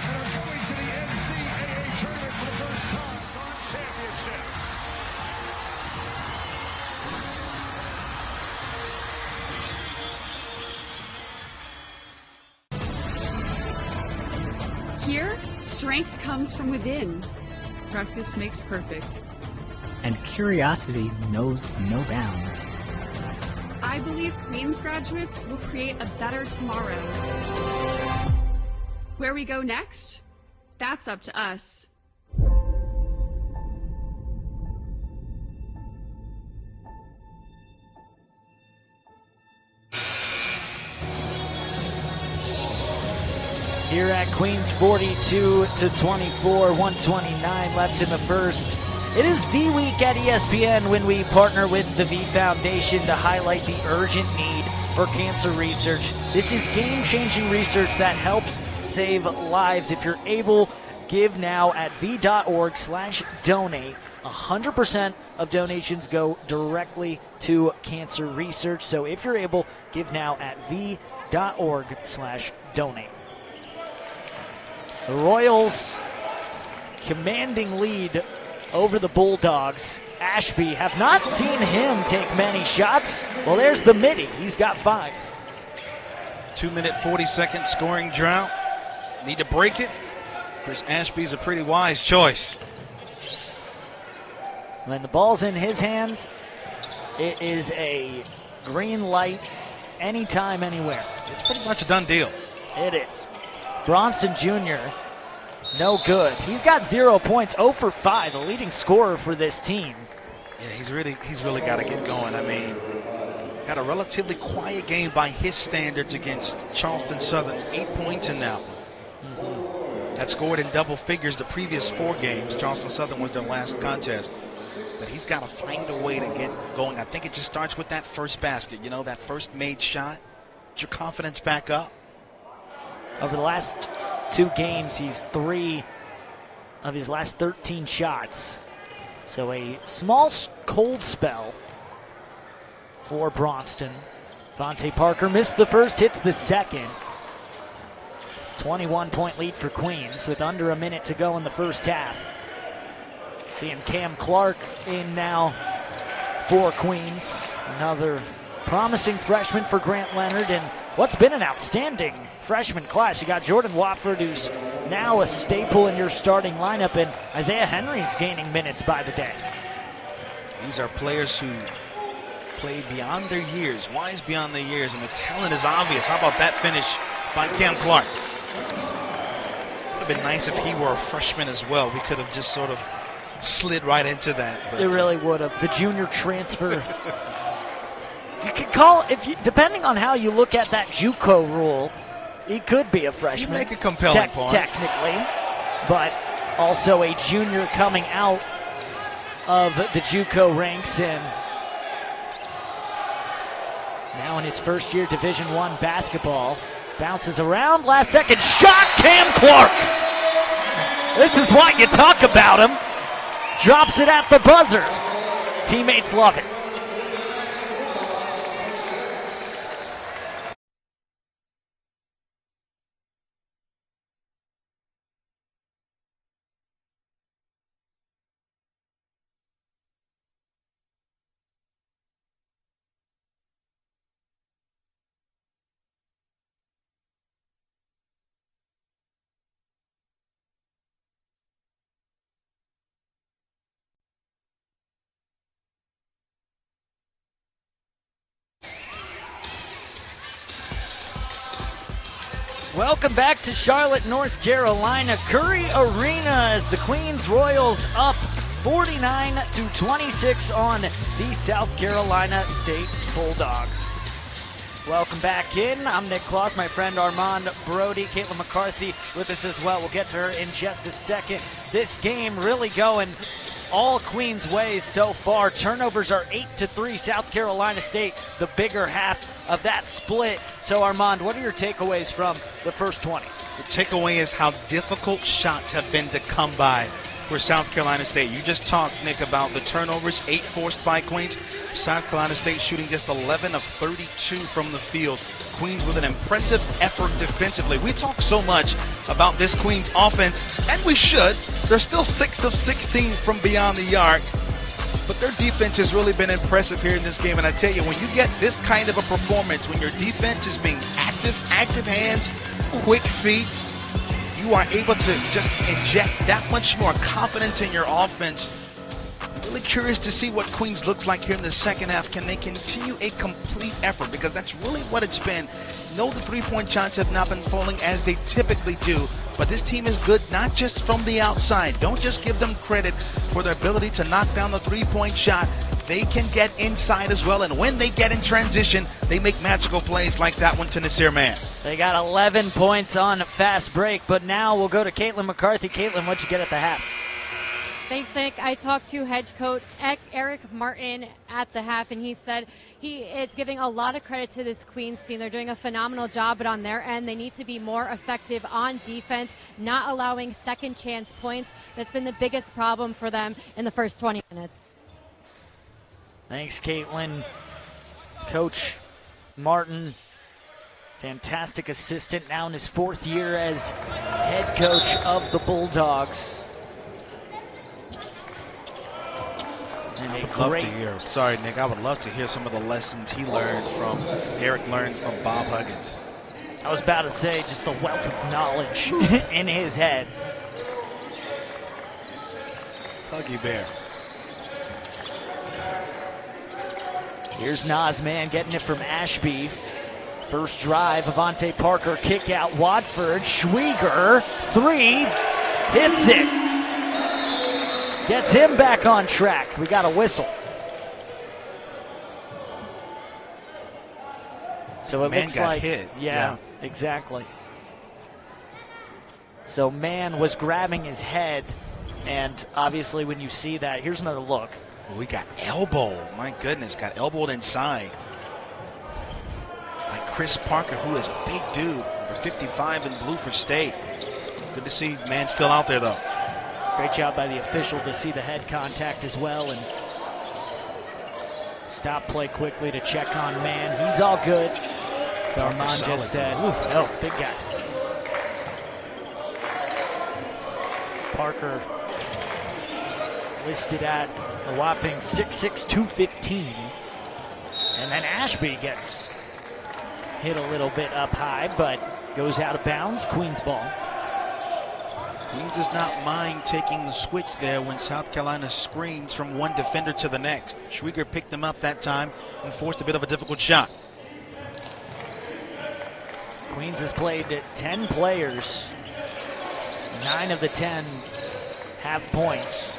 and are going to the NCAA tournament for the first time. Sun Championship. Here, strength comes from within. Practice makes perfect. And curiosity knows no bounds. I believe Queens graduates will create a better tomorrow. Where we go next? That's up to us. Here at Queens, 42-24, 129 left in the first. It is V Week at ESPN when we partner with the V Foundation to highlight the urgent need for cancer research. This is game-changing research that helps save lives. If you're able, give now at v.org/donate. 100% of donations go directly to cancer research. So if you're able, give now at v.org/donate. The Royals commanding lead over the Bulldogs. Ashby, have not seen him take many shots. Well, there's the midi. He's got 5. 2-minute, 40-second scoring drought. Need to break it. Chris Ashby's a pretty wise choice. When the ball's in his hand, it is a green light anytime, anywhere. It's pretty much a done deal. It is. Bronston Jr., no good. He's got 0 points, 0 for 5, the leading scorer for this team. Yeah, he's really got to get going. I mean, had a relatively quiet game by his standards against Charleston Southern. 8 points in that one. Had scored in double figures the previous 4 games. Charleston Southern was their last contest. But he's got to find a way to get going. I think it just starts with that first basket. You know, that first made shot. Get your confidence back up. Over the last 2 games, he's 3 of his last 13 shots. So a small cold spell for Bronston. Vontae Parker missed the first, hits the second. 21-point lead for Queens with under a minute to go in the first half. Seeing Cam Clark in now for Queens. Another promising freshman for Grant Leonard, and what's been an outstanding freshman class. You got Jordan Watford, who's now a staple in your starting lineup, and Isaiah Henry's gaining minutes by the day. These are players who play beyond their years, wise beyond their years, and the talent is obvious. How about that finish by Cam Clark? Would have been nice if he were a freshman as well. We could have just sort of slid right into that. But it really would have. The junior transfer. You could call, depending on how you look at that JUCO rule, he could be a freshman. You make a compelling point. Technically, but also a junior coming out of the JUCO ranks, and now in his first year Division I basketball. Bounces around, last second shot, Cam Clark. This is what you talk about him. Drops it at the buzzer. Teammates love it. Welcome back to Charlotte, North Carolina. Curry Arena as the Queens Royals up 49-26 on the South Carolina State Bulldogs. Welcome back in. I'm Nick Claus, my friend Armand Brody, Caitlin McCarthy with us as well. We'll get to her in just a second. This game really going all Queens ways so far. Turnovers are 8-3. South Carolina State, the bigger half of that split. So Armand, what are your takeaways from the first 20? The takeaway is how difficult shots have been to come by for South Carolina State. You just talked, Nick, about the turnovers, 8 forced by Queens. South Carolina State shooting just 11 of 32 from the field. Queens with an impressive effort defensively. We talk so much about this Queens offense, and we should. They're still 6 of 16 from beyond the arc, but their defense has really been impressive here in this game. And I tell you, when you get this kind of a performance, when your defense is being active hands, quick feet, you are able to just inject that much more confidence in your offense. Really curious to see what Queens looks like here in the second half. Can they continue a complete effort? Because that's really what it's been. No, the three-point shots have not been falling as they typically do, but this team is good not just from the outside. Don't just give them credit for their ability to knock down the three-point shot. They can get inside as well, and when they get in transition, they make magical plays like that one to Nasir Mann. They got 11 points on fast break, but now we'll go to Caitlin McCarthy. Caitlin, what'd you get at the half? Thanks, Nick. I talked to head coach Eric Martin at the half, and he said he is giving a lot of credit to this Queens team. They're doing a phenomenal job, but on their end, they need to be more effective on defense, not allowing second chance points. That's been the biggest problem for them in the first 20 minutes. Thanks, Caitlin. Coach Martin, fantastic assistant, now in his 4th year as head coach of the Bulldogs. I would love to hear. Sorry, Nick. I would love to hear some of the lessons Eric learned from Bob Huggins. I was about to say just the wealth of knowledge in his head. Huggy Bear. Here's Nazman getting it from Ashby. First drive, Avante Parker, kick out Watford. Schwieger, 3, hits it. Gets him back on track. We got a whistle. So it looks like hit. Yeah, exactly. So Mann was grabbing his head, and obviously when you see that, here's another look. We got elbowed. My goodness, got elbowed inside by Chris Parker, who is a big dude, number 55 in blue for State. Good to see Mann still out there, though. Great job by the official to see the head contact as well and stop play quickly to check on Mann. He's all good. So Armand just said, no, big guy. Parker listed at a whopping 6'6", 215. And then Ashby gets hit a little bit up high, but goes out of bounds. Queens ball. Queens does not mind taking the switch there when South Carolina screens from one defender to the next. Schwieger picked him up that time and forced a bit of a difficult shot. Queens has played 10 players. 9 of the 10 have points.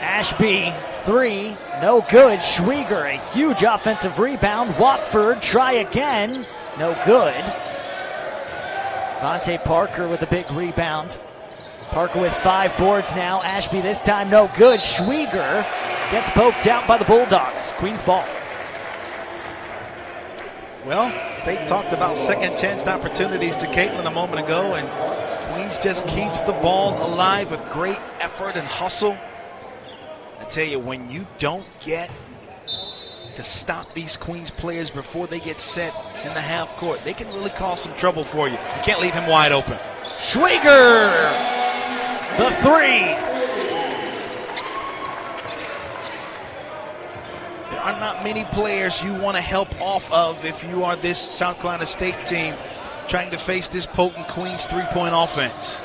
Ashby, 3, no good. Schwieger, a huge offensive rebound. Watford, try again, no good. Avante Parker with a big rebound. Parker with 5 boards now. Ashby this time no good. Schwieger gets poked out by the Bulldogs. Queens ball. Well, State talked about second chance opportunities to Caitlin a moment ago, and Queens just keeps the ball alive with great effort and hustle. I tell you, when you don't get to stop these Queens players before they get set in the half court, they can really cause some trouble for you. You can't leave him wide open. Schwieger, the 3. There are not many players you want to help off of if you are this South Carolina State team trying to face this potent Queens three-point offense.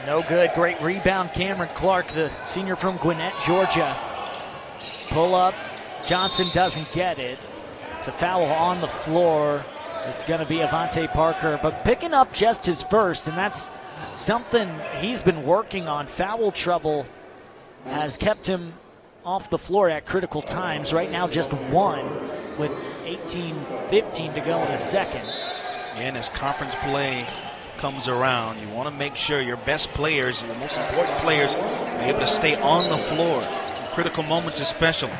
No good. Great rebound. Cameron Clark, the senior from Gwinnett, Georgia. Pull up. Johnson doesn't get it. It's a foul on the floor. It's going to be Avante Parker, but picking up just his first, and that's something he's been working on. Foul trouble has kept him off the floor at critical times. Right now, just one with 18:15 to go in the second. And as conference play comes around, you want to make sure your best players, your most important players, are able to stay on the floor in critical moments especially.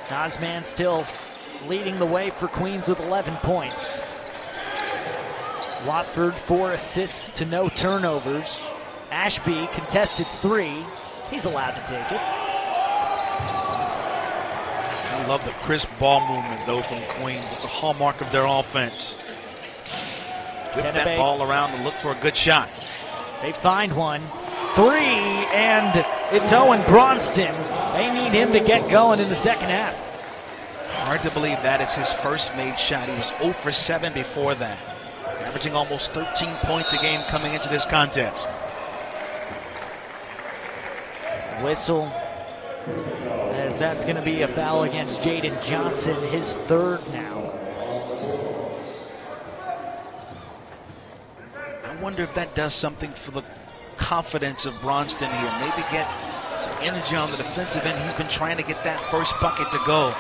Nazman still leading the way for Queens with 11 points. Watford 4 assists to no turnovers. Ashby contested 3. He's allowed to take it. I love the crisp ball movement, though, from Queens. It's a hallmark of their offense. Whip that ball around and look for a good shot. They find one. 3, and it's Owen Bronston. They need him to get going in the second half. Hard to believe that is his first made shot. He was 0 for 7 before that, averaging almost 13 points a game coming into this contest. Whistle, as that's going to be a foul against Jaden Johnson, his third now. I wonder if that does something for the confidence of Bronston here. Maybe get some energy on the defensive end. He's been trying to get that first bucket to go.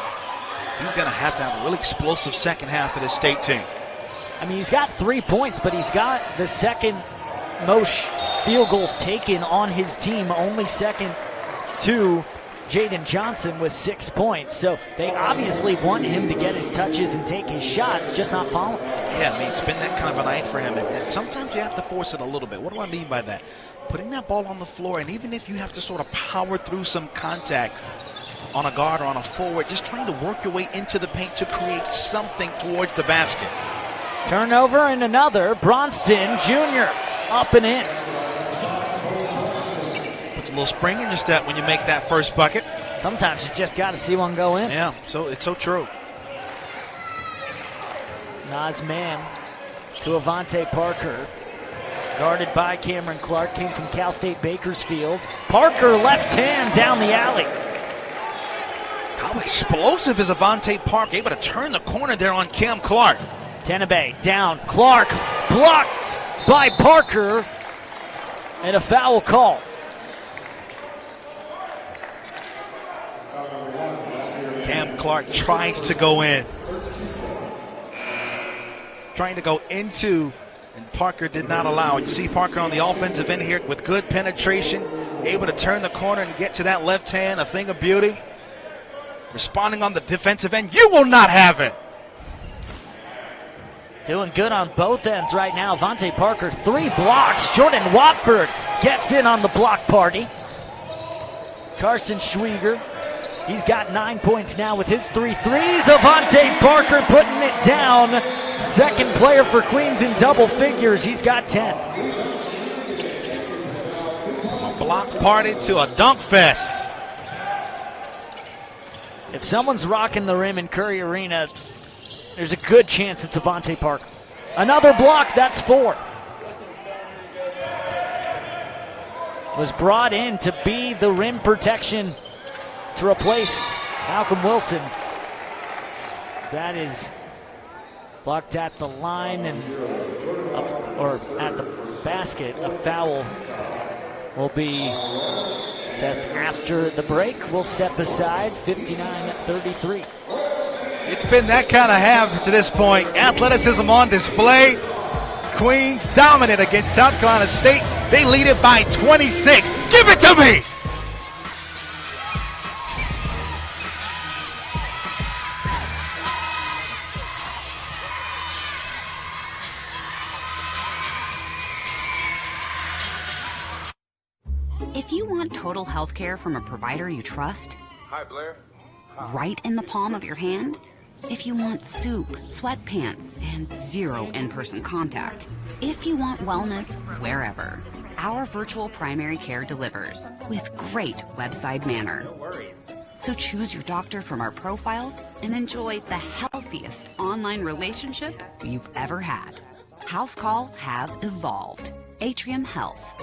He's going to have a really explosive second half of this state team. I mean, he's got 3 points, but he's got the second most field goals taken on his team, only second to Jaden Johnson with 6 points. So they obviously want him to get his touches and take his shots, just not following. Yeah, I mean, it's been that kind of a night for him. And sometimes you have to force it a little bit. What do I mean by that? Putting that ball on the floor, and even if you have to sort of power through some contact on a guard or on a forward, just trying to work your way into the paint to create something towards the basket. Turnover and another. Bronston Jr. up and in. Puts a little spring in your step when you make that first bucket. Sometimes you just got to see one go in. Yeah, so it's so true. Nazman to Avante Parker. Guarded by Cameron Clark. Came from Cal State Bakersfield. Parker left hand down the alley. How explosive is Avante Parker, able to turn the corner there on Cam Clark. Tenebay down. Clark blocked by Parker. And a foul call. Cam Clark tries to go in. Trying to go into, and Parker did not allow it. You see Parker on the offensive end here with good penetration, able to turn the corner and get to that left hand, a thing of beauty. Responding on the defensive end, you will not have it. Doing good on both ends right now. Avante Parker, 3 blocks. Jordan Watford gets in on the block party. Carson Schwieger, he's got 9 points now with his 3 threes. Avante Parker putting it down. Second player for Queens in double figures. He's got 10. From a block party to a dunk fest. If someone's rocking the rim in Curry Arena, there's a good chance it's Avante Parker. Another block, that's 4. Was brought in to be the rim protection to replace Malcolm Wilson. That is blocked at the line or at the basket. A foul will be assessed after the break. We'll step aside, 59-33. It's been that kind of half to this point. Athleticism on display. Queens dominant against South Carolina State. They lead it by 26. Give it to me! If you want total health care from a provider you trust, Hi, Blair. right in the palm of your hand, if you want soup, sweatpants, and 0 in-person contact, if you want wellness wherever, our virtual primary care delivers with great website manner. So choose your doctor from our profiles and enjoy the healthiest online relationship you've ever had. House calls have evolved. Atrium Health.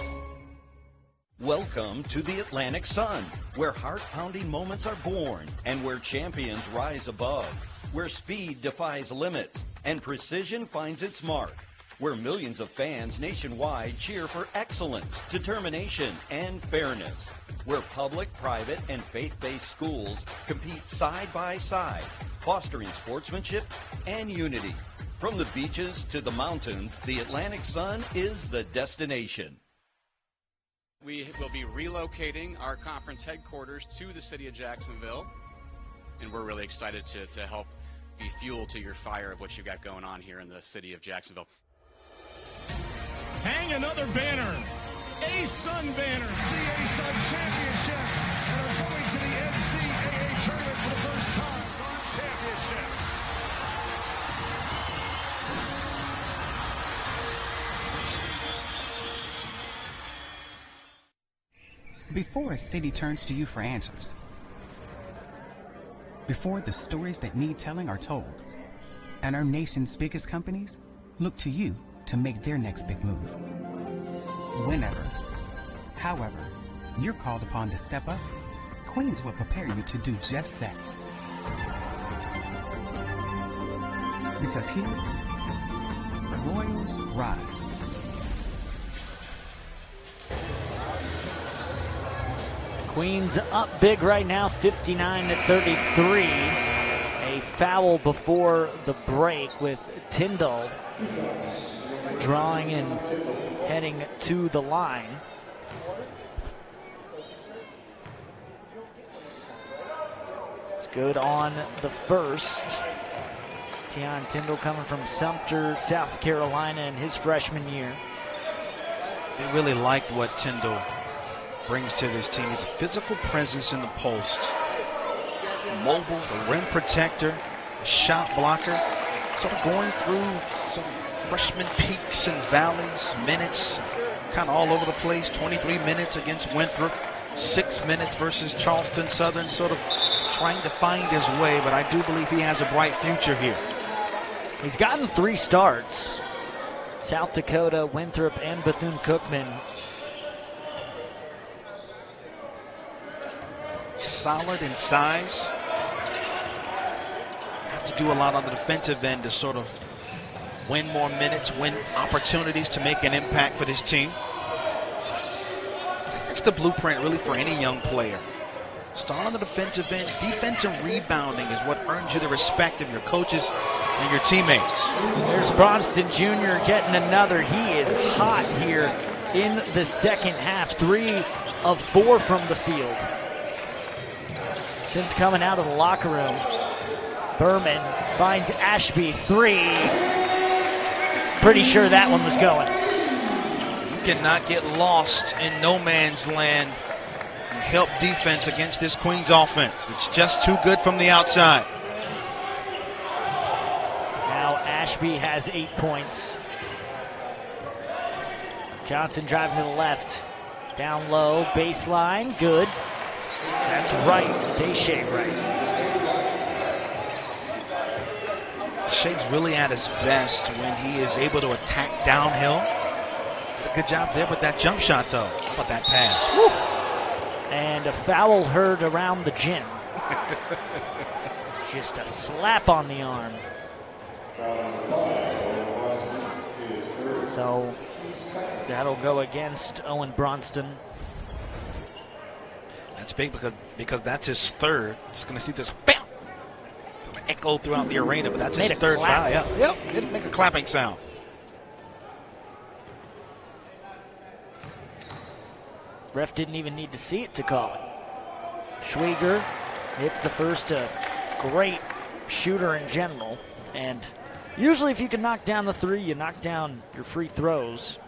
Welcome to the Atlantic Sun, where heart-pounding moments are born and where champions rise above, where speed defies limits and precision finds its mark, where millions of fans nationwide cheer for excellence, determination, and fairness, where public, private, and faith-based schools compete side by side, fostering sportsmanship and unity. From the beaches to the mountains, the Atlantic Sun is the destination. We will be relocating our conference headquarters to the city of Jacksonville, and we're really excited to help be fuel to your fire of what you got going on here in the city of Jacksonville. Hang another banner. A-Sun banners, the A-Sun Championship, and are going to the NCAA tournament for the first time. Sun Championship. Before a city turns to you for answers, before the stories that need telling are told, and our nation's biggest companies look to you to make their next big move. Whenever, however, you're called upon to step up, Queens will prepare you to do just that. Because here, Royals rise. Queens up big right now, 59-33. A foul before the break with Tyndall drawing and heading to the line. It's good on the first. Teon Tyndall coming from Sumter, South Carolina in his freshman year. They really liked what Tyndall brings to this team. He's a physical presence in the post. Mobile, the rim protector, the shot blocker. Sort of going through some freshman peaks and valleys, minutes, kind of all over the place. 23 minutes against Winthrop, 6 minutes versus Charleston Southern, sort of trying to find his way, but I do believe he has a bright future here. He's gotten 3 starts. South Dakota, Winthrop, and Bethune-Cookman. Solid in size. Have to do a lot on the defensive end to sort of win more minutes, win opportunities to make an impact for this team. I think that's the blueprint really for any young player. Start on the defensive end. Defense and rebounding is what earns you the respect of your coaches and your teammates. There's Bronston Jr. getting another. He is hot here in the second half. 3 of 4 from the field. Since coming out of the locker room, Berman finds Ashby 3. Pretty sure that one was going. You cannot get lost in no man's land and help defense against this Queens offense. It's just too good from the outside. Now Ashby has 8 points. Johnson driving to the left. Down low, baseline, good. That's right, Deshae right. Shea's really at his best when he is able to attack downhill. Did a good job there with that jump shot, though. How about that pass? Woo! And a foul heard around the gym. Just a slap on the arm. So that'll go against Owen Bronston. That's big because that's his third. Just going to see this bam, sort of echo throughout the arena, but that's his third foul. Yep, didn't make a clapping sound. Ref didn't even need to see it to call it. Schwieger hits the first. Great shooter in general, and usually if you can knock down the 3, you knock down your free throws.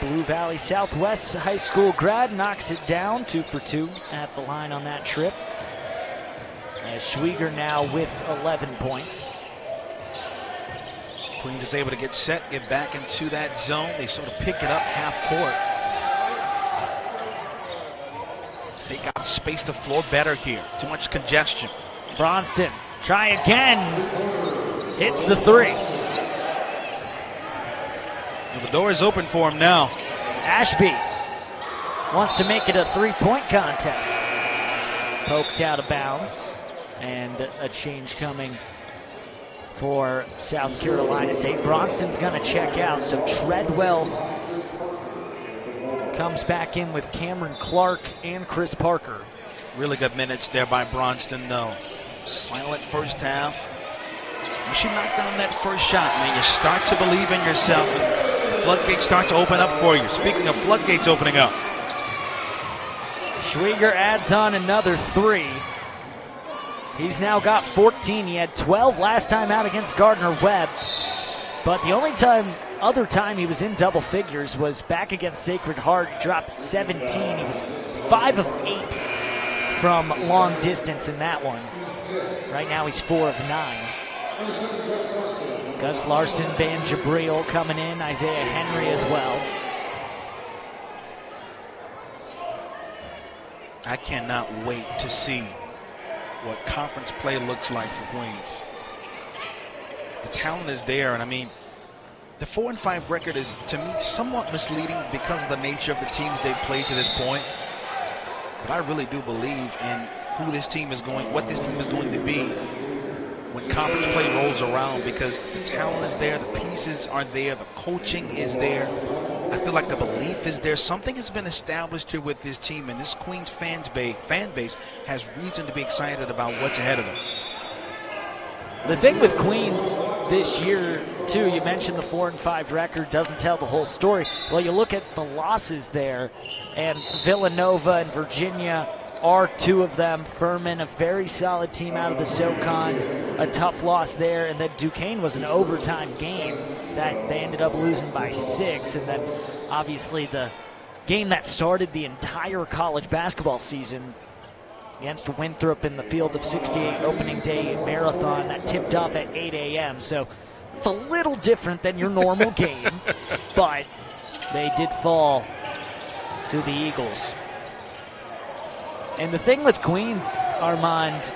Blue Valley Southwest High School grad knocks it down, 2 for 2 at the line on that trip. As Schwieger now with 11 points. Queens is able to get set, get back into that zone. They sort of pick it up half court. They got to space the floor better here. Too much congestion. Bronston Try again. Hits the three. Well, the door is open for him now. Ashby wants to make it a three-point contest. Poked out of bounds. And a change coming for South Carolina State. Bronston's going to check out, so Treadwell comes back in with Cameron Clark and Chris Parker. Really good minutes there by Bronston, though. Silent first half. You should knock down that first shot, man. You start to believe in yourself, and the floodgates start to open up for you. Speaking of floodgates opening up. Schwieger adds on another three. He's now got 14. He had 12 last time out against Gardner-Webb. But the only other time he was in double figures was back against Sacred Heart. He dropped 17. He was 5 of 8 from long distance in that one. Right now he's 4 of 9. Gus Larson, Ban Jabril coming in. Isaiah Henry as well. I cannot wait to see what conference play looks like for Queens. The talent is there, and I mean, the 4-5 record is, to me, somewhat misleading because of the nature of the teams they've played to this point. But I really do believe in who this team is going, what this team is going to be when conference play rolls around, because the talent is there, the pieces are there, the coaching is there. I feel like the belief is there. Something has been established here with this team, and this Queens fan base has reason to be excited about what's ahead of them. The thing with Queens this year, too, you mentioned the 4-5 record doesn't tell the whole story. Well, you look at the losses there, and Villanova and Virginia are two of them. Furman, a very solid team out of the SoCon, a tough loss there. And then Duquesne was an overtime game that they ended up losing by 6. And then obviously the game that started the entire college basketball season against Winthrop in the Field of 68 opening day marathon that tipped off at 8 a.m. So it's a little different than your normal game, but they did fall to the Eagles. And the thing with Queens, Armand,